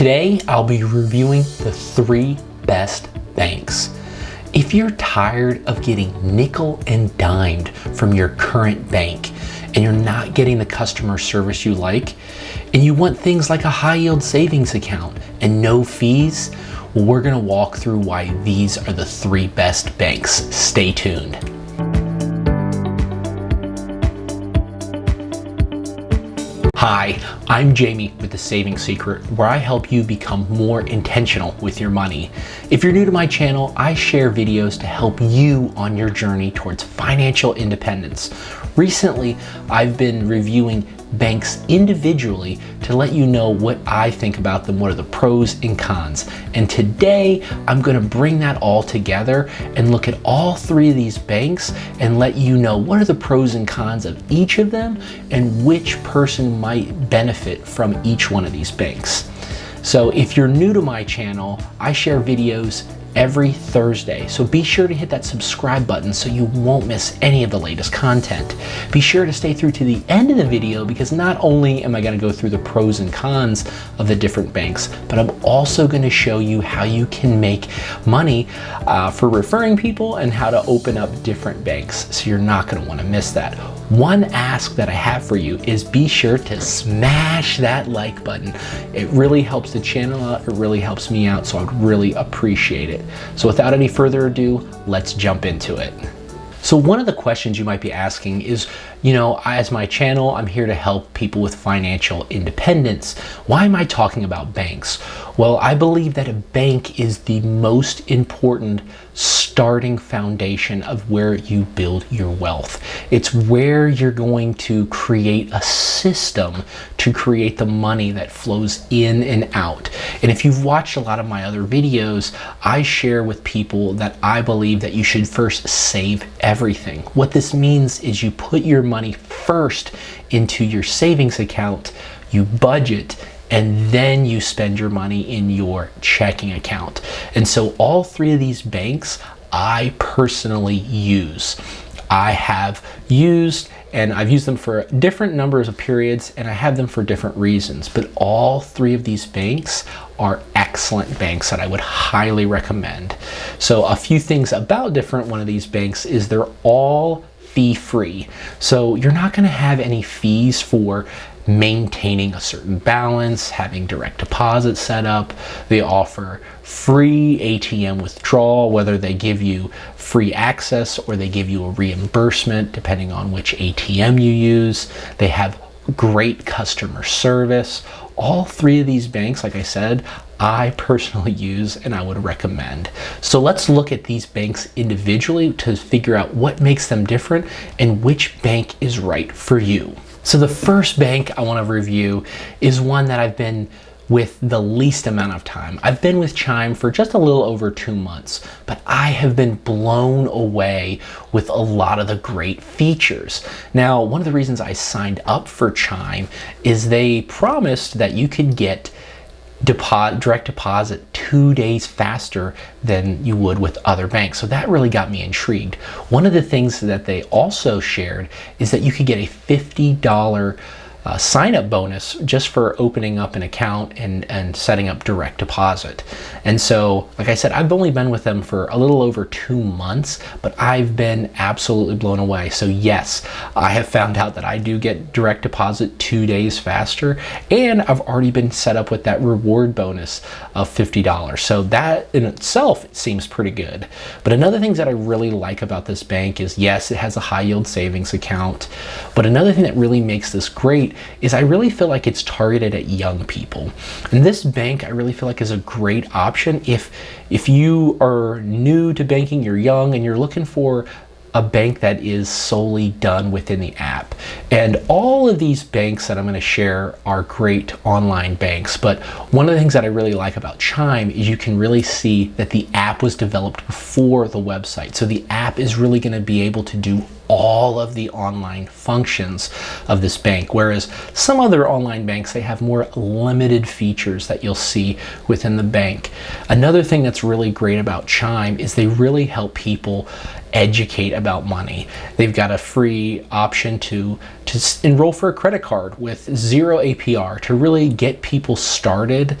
Today, I'll be reviewing the 3 best banks. If you're tired of getting nickel and dimed from your current bank and you're not getting the customer service you like, and you want things like a high yield savings account and no fees, well, we're gonna walk through why these are the 3 best banks. Stay tuned. Hi, I'm Jamie with The Saving Secret, where I help you become more intentional with your money. If you're new to my channel, I share videos to help you on your journey towards financial independence. Recently, I've been reviewing banks individually to let you know what I think about them, what are the pros and cons. And today, I'm gonna bring that all together and look at all 3 of these banks and let you know what are the pros and cons of each of them and which person might benefit from each one of these banks. So if you're new to my channel, I share videos every Thursday, so be sure to hit that subscribe button so you won't miss any of the latest content. Be sure to stay through to the end of the video, because not only am I going to go through the pros and cons of the different banks, but I'm also going to show you how you can make money for referring people and how to open up different banks, so you're not going to want to miss that. One ask that I have for you is be sure to smash that like button. It really helps the channel out, it really helps me out, so I'd really appreciate it. So without any further ado, let's jump into it. So one of the questions you might be asking is, as my channel, I'm here to help people with financial independence. Why am I talking about banks? Well, I believe that a bank is the most important starting foundation of where you build your wealth. It's where you're going to create a system to create the money that flows in and out. And if you've watched a lot of my other videos, I share with people that I believe that you should first save everything. What this means is you put your money first into your savings account, you budget, and then you spend your money in your checking account. And so all 3 of these banks I personally use. I have used, and I've used them for different numbers of periods, and I have them for different reasons, but all 3 of these banks are excellent banks that I would highly recommend. So a few things about different one of these banks is they're all fee-free. So you're not going to have any fees for maintaining a certain balance, having direct deposit set up. They offer free ATM withdrawal, whether they give you free access or they give you a reimbursement depending on which ATM you use. They have great customer service. All 3 of these banks, like I said, I personally use and I would recommend. So let's look at these banks individually to figure out what makes them different and which bank is right for you. So the first bank I want to review is one that I've been with the least amount of time. I've been with Chime for just a little over 2 months, but I have been blown away with a lot of the great features. Now, one of the reasons I signed up for Chime is they promised that you could get direct deposit 2 days faster than you would with other banks. So that really got me intrigued. One of the things that they also shared is that you could get a $50 sign-up bonus just for opening up an account and setting up direct deposit. And so, like I said, I've only been with them for a little over 2 months, but I've been absolutely blown away. So yes, I have found out that I do get direct deposit 2 days faster, and I've already been set up with that reward bonus of $50. So that in itself seems pretty good. But another thing that I really like about this bank is, yes, it has a high yield savings account, but another thing that really makes this great is I really feel like it's targeted at young people. And this bank I really feel like is a great option if you are new to banking, you're young, and you're looking for a bank that is solely done within the app. And all of these banks that I'm going to share are great online banks, but one of the things that I really like about Chime is you can really see that the app was developed before the website. So the app is really going to be able to do all of the online functions of this bank, whereas some other online banks, they have more limited features that you'll see within the bank. Another thing that's really great about Chime is they really help people educate about money. They've got a free option to enroll for a credit card with 0 APR to really get people started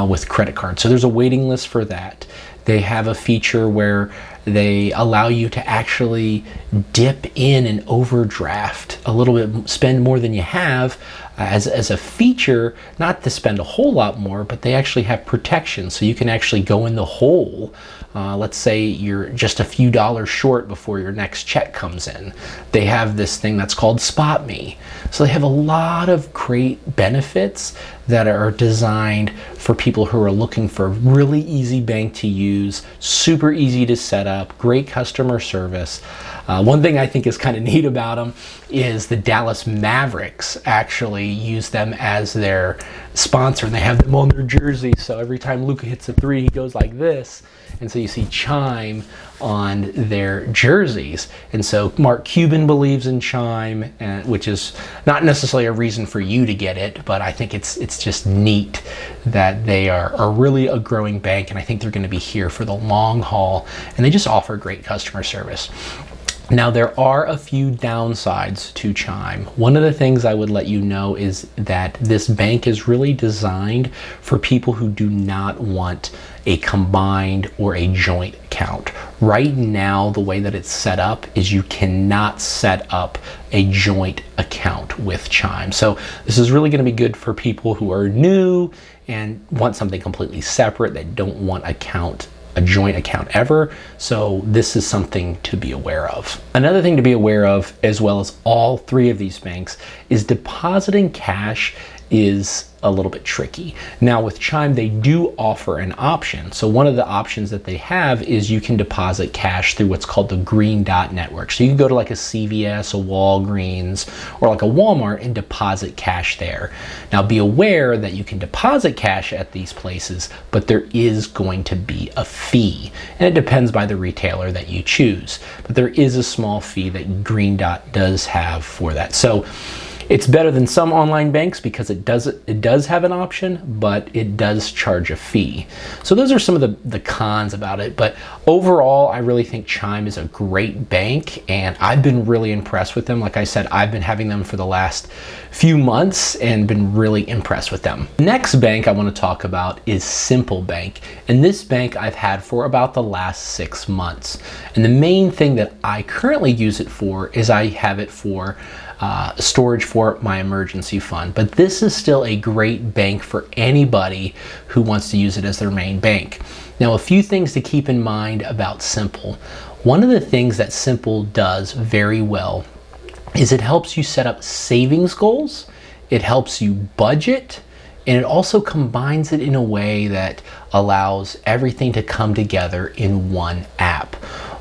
with credit cards. So there's a waiting list for that. They have a feature where they allow you to actually dip in and overdraft a little bit, spend more than you have as a feature, not to spend a whole lot more, but they actually have protection. So you can actually go in the hole. Let's say you're just a few dollars short before your next check comes in. They have this thing that's called Spot Me. So they have a lot of great benefits that are designed for people who are looking for a really easy bank to use, super easy to set up, great customer service. One thing I think is kind of neat about them is the Dallas Mavericks actually use them as their sponsor, and they have them on their jerseys. So every time Luka hits a three, he goes like this. And so you see Chime on their jerseys. And so Mark Cuban believes in Chime, which is not necessarily a reason for you to get it, but I think it's just neat that they are really a growing bank, and I think they're going to be here for the long haul, and they just offer great customer service. Now, there are a few downsides to Chime. One of the things I would let you know is that this bank is really designed for people who do not want a combined or a joint account. Right now, the way that it's set up is you cannot set up a joint account with Chime. So this is really going to be good for people who are new and want something completely separate, that don't want a joint account ever. So this is something to be aware of. Another thing to be aware of, as well as all three of these banks, is depositing cash is a little bit tricky. Now with Chime, they do offer an option. So one of the options that they have is you can deposit cash through what's called the Green Dot Network. So you can go to like a CVS, a Walgreens, or like a Walmart and deposit cash there. Now be aware that you can deposit cash at these places, but there is going to be a fee. And it depends by the retailer that you choose. But there is a small fee that Green Dot does have for that. So it's better than some online banks because it does have an option, but it does charge a fee. So those are some of the cons about it. But overall, I really think Chime is a great bank, and I've been really impressed with them. Like I said, I've been having them for the last few months and been really impressed with them. Next bank I want to talk about is Simple Bank. And this bank I've had for about the last 6 months. And the main thing that I currently use it for is I have it for storage for my emergency fund. But this is still a great bank for anybody who wants to use it as their main bank. Now, a few things to keep in mind about Simple. One of the things that Simple does very well is it helps you set up savings goals, it helps you budget, and it also combines it in a way that allows everything to come together in one app.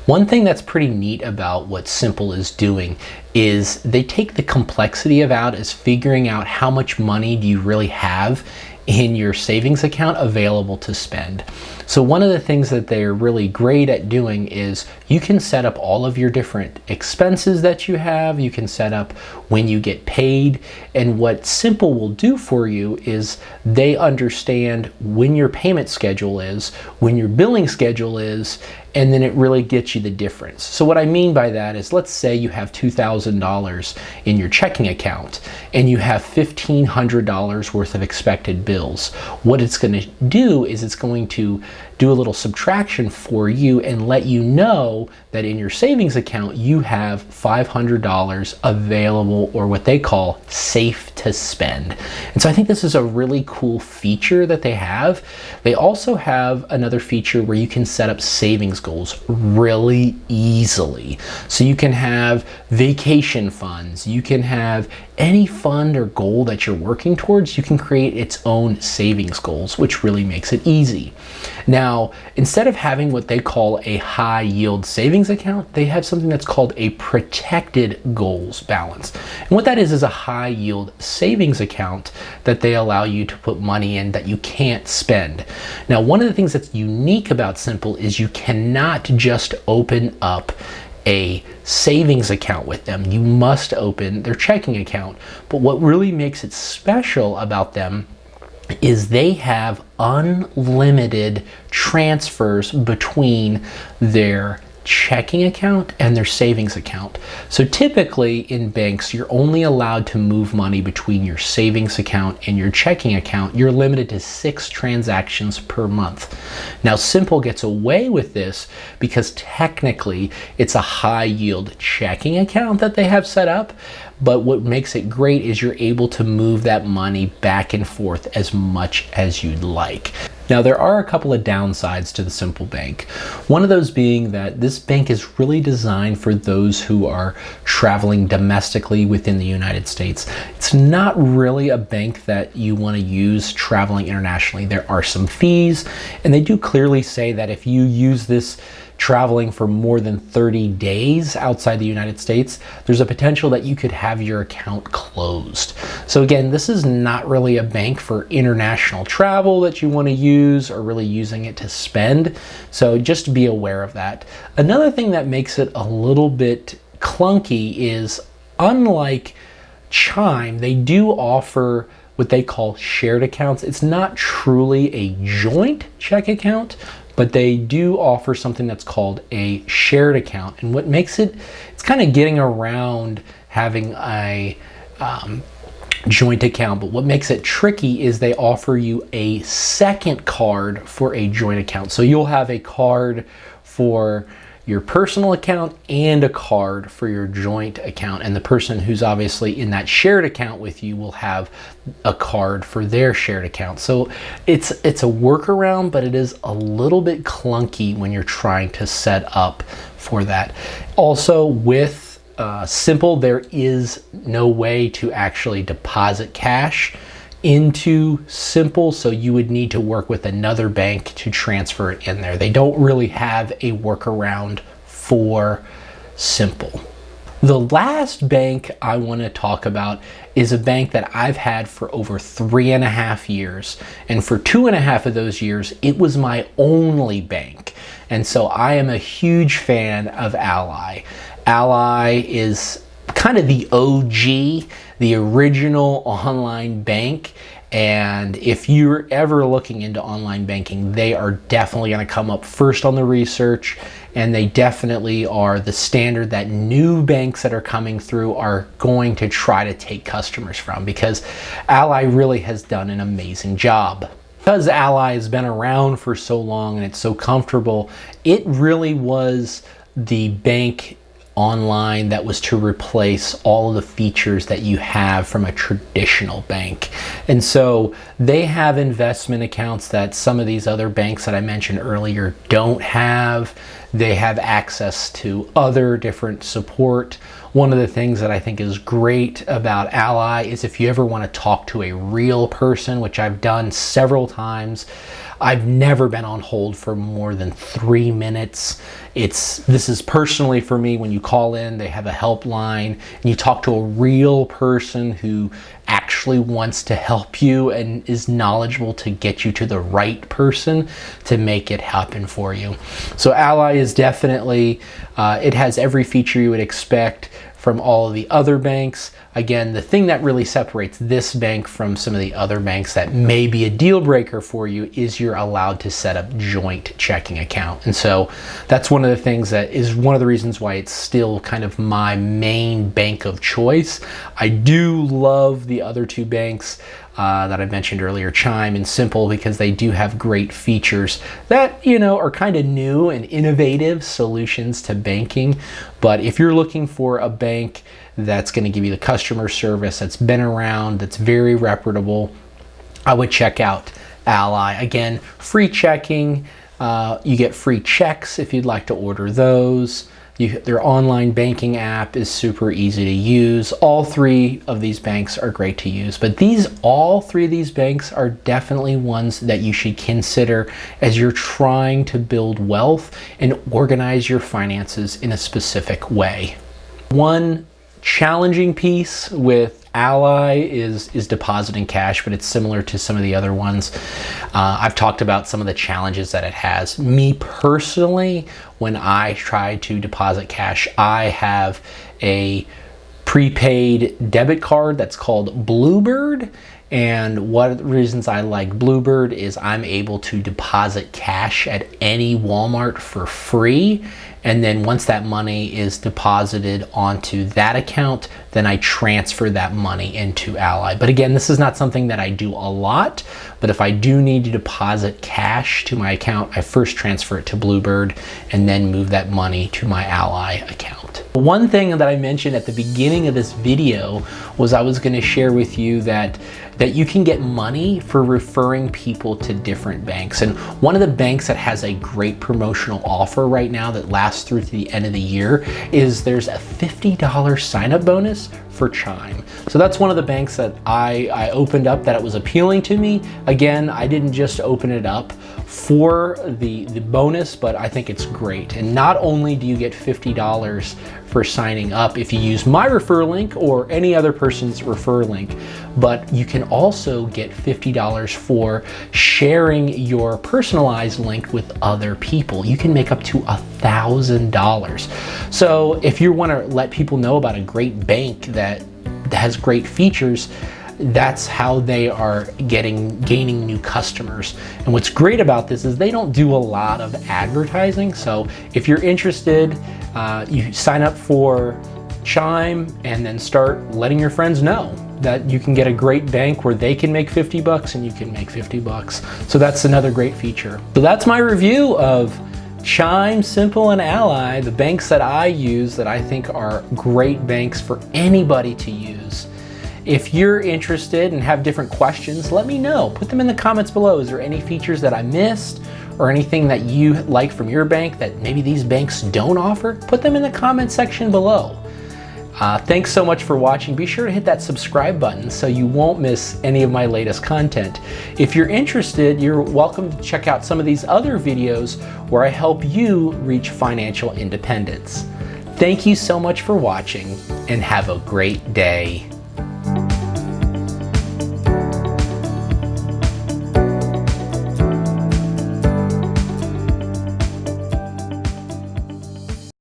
One thing that's pretty neat about what Simple is doing is they take the complexity of out as figuring out how much money do you really have in your savings account available to spend. So one of the things that they're really great at doing is you can set up all of your different expenses that you have. You can set up when you get paid. And what Simple will do for you is they understand when your payment schedule is, when your billing schedule is, and then it really gets you the difference. So what I mean by that is, let's say you have $2,000 in your checking account and you have $1,500 worth of expected bills. What it's going to do is it's going to do a little subtraction for you and let you know that in your savings account you have $500 available, or what they call safe to spend. And so I think this is a really cool feature that they have. They also have another feature where you can set up savings goals really easily. So you can have vacation funds, you can have any fund or goal that you're working towards, you can create its own savings goals, which really makes it easy. Now, instead of having what they call a high yield savings account, they have something that's called a protected goals balance. And what that is a high yield savings account that they allow you to put money in that you can't spend. Now, one of the things that's unique about Simple is you cannot just open up a savings account with them. You must open their checking account. But what really makes it special about them is they have unlimited transfers between their checking account and their savings account. So typically in banks, you're only allowed to move money between your savings account and your checking account. You're limited to 6 transactions per month. Now, Simple gets away with this because technically it's a high yield checking account that they have set up. But what makes it great is you're able to move that money back and forth as much as you'd like. Now, there are a couple of downsides to the Simple Bank. One of those being that this bank is really designed for those who are traveling domestically within the United States. It's not really a bank that you want to use traveling internationally. There are some fees, and they do clearly say that if you use this traveling for more than 30 days outside the United States, there's a potential that you could have your account closed. So again, this is not really a bank for international travel that you want to use or really using it to spend. So just be aware of that. Another thing that makes it a little bit clunky is, unlike Chime, they do offer what they call shared accounts. It's not truly a joint check account, but they do offer something that's called a shared account. And what makes it, it's kind of getting around having a joint account, but what makes it tricky is they offer you a second card for a joint account. So you'll have a card for your personal account and a card for your joint account, and the person who's obviously in that shared account with you will have a card for their shared account. So it's a workaround, but it is a little bit clunky when you're trying to set up for that. Also, with Simple, there is no way to actually deposit cash into Simple, so you would need to work with another bank to transfer it in there. They don't really have a workaround for Simple. The last bank I want to talk about is a bank that I've had for over 3.5 years. And for 2.5 of those years, it was my only bank. And so I am a huge fan of Ally. Ally is kind of the OG, the original online bank. And if you're ever looking into online banking, they are definitely going to come up first on the research, and they definitely are the standard that new banks that are coming through are going to try to take customers from, because Ally really has done an amazing job. Because Ally has been around for so long and it's so comfortable, it really was the bank online that was to replace all of the features that you have from a traditional bank. And so they have investment accounts that some of these other banks that I mentioned earlier don't have. They have access to other different support. One of the things that I think is great about Ally is if you ever want to talk to a real person, which I've done several times, I've never been on hold for more than 3 minutes. This is personally for me, when you call in, they have a helpline and you talk to a real person who actually wants to help you and is knowledgeable to get you to the right person to make it happen for you. So Ally is definitely, it has every feature you would expect from all of the other banks. Again, the thing that really separates this bank from some of the other banks that may be a deal breaker for you is you're allowed to set up joint checking account. And so that's one of the things that is one of the reasons why it's still kind of my main bank of choice. I do love the other two banks that I mentioned earlier, Chime and Simple, because they do have great features that, you know, are kind of new and innovative solutions to banking. But if you're looking for a bank that's going to give you the customer service that's been around, that's very reputable, I would check out Ally. Again, free checking. You get free checks if you'd like to order those. Their online banking app is super easy to use. All three of these banks are great to use, but all three of these banks are definitely ones that you should consider as you're trying to build wealth and organize your finances in a specific way. One challenging piece with Ally is depositing cash, but it's similar to some of the other ones. I've talked about some of the challenges that it has. Me personally, when I try to deposit cash, I have a prepaid debit card that's called Bluebird. And one of the reasons I like Bluebird is I'm able to deposit cash at any Walmart for free. And then once that money is deposited onto that account, then I transfer that money into Ally. But again, this is not something that I do a lot, but if I do need to deposit cash to my account, I first transfer it to Bluebird and then move that money to my Ally account. One thing that I mentioned at the beginning of this video was I was going to share with you that you can get money for referring people to different banks. And one of the banks that has a great promotional offer right now that lasts through to the end of the year is there's a $50 sign-up bonus for Chime. So that's one of the banks that I opened up that it was appealing to me. Again, I didn't just open it up for the bonus, but I think it's great. And not only do you get $50 for signing up if you use my referral link or any other person's referral link, but you can also get $50 for sharing your personalized link with other people. You can make up to $1,000. So if you want to let people know about a great bank that has great features, that's how they are gaining new customers. And what's great about this is they don't do a lot of advertising. So if you're interested, you sign up for Chime and then start letting your friends know that you can get a great bank where they can make 50 bucks and you can make 50 bucks. So that's another great feature. So that's my review of Chime, Simple, and Ally, the banks that I use that I think are great banks for anybody to use. If you're interested and have different questions, let me know. Put them in the comments below. Is there any features that I missed or anything that you like from your bank that maybe these banks don't offer? Put them in the comment section below. Thanks so much for watching. Be sure to hit that subscribe button so you won't miss any of my latest content. If you're interested, you're welcome to check out some of these other videos where I help you reach financial independence. Thank you so much for watching and have a great day.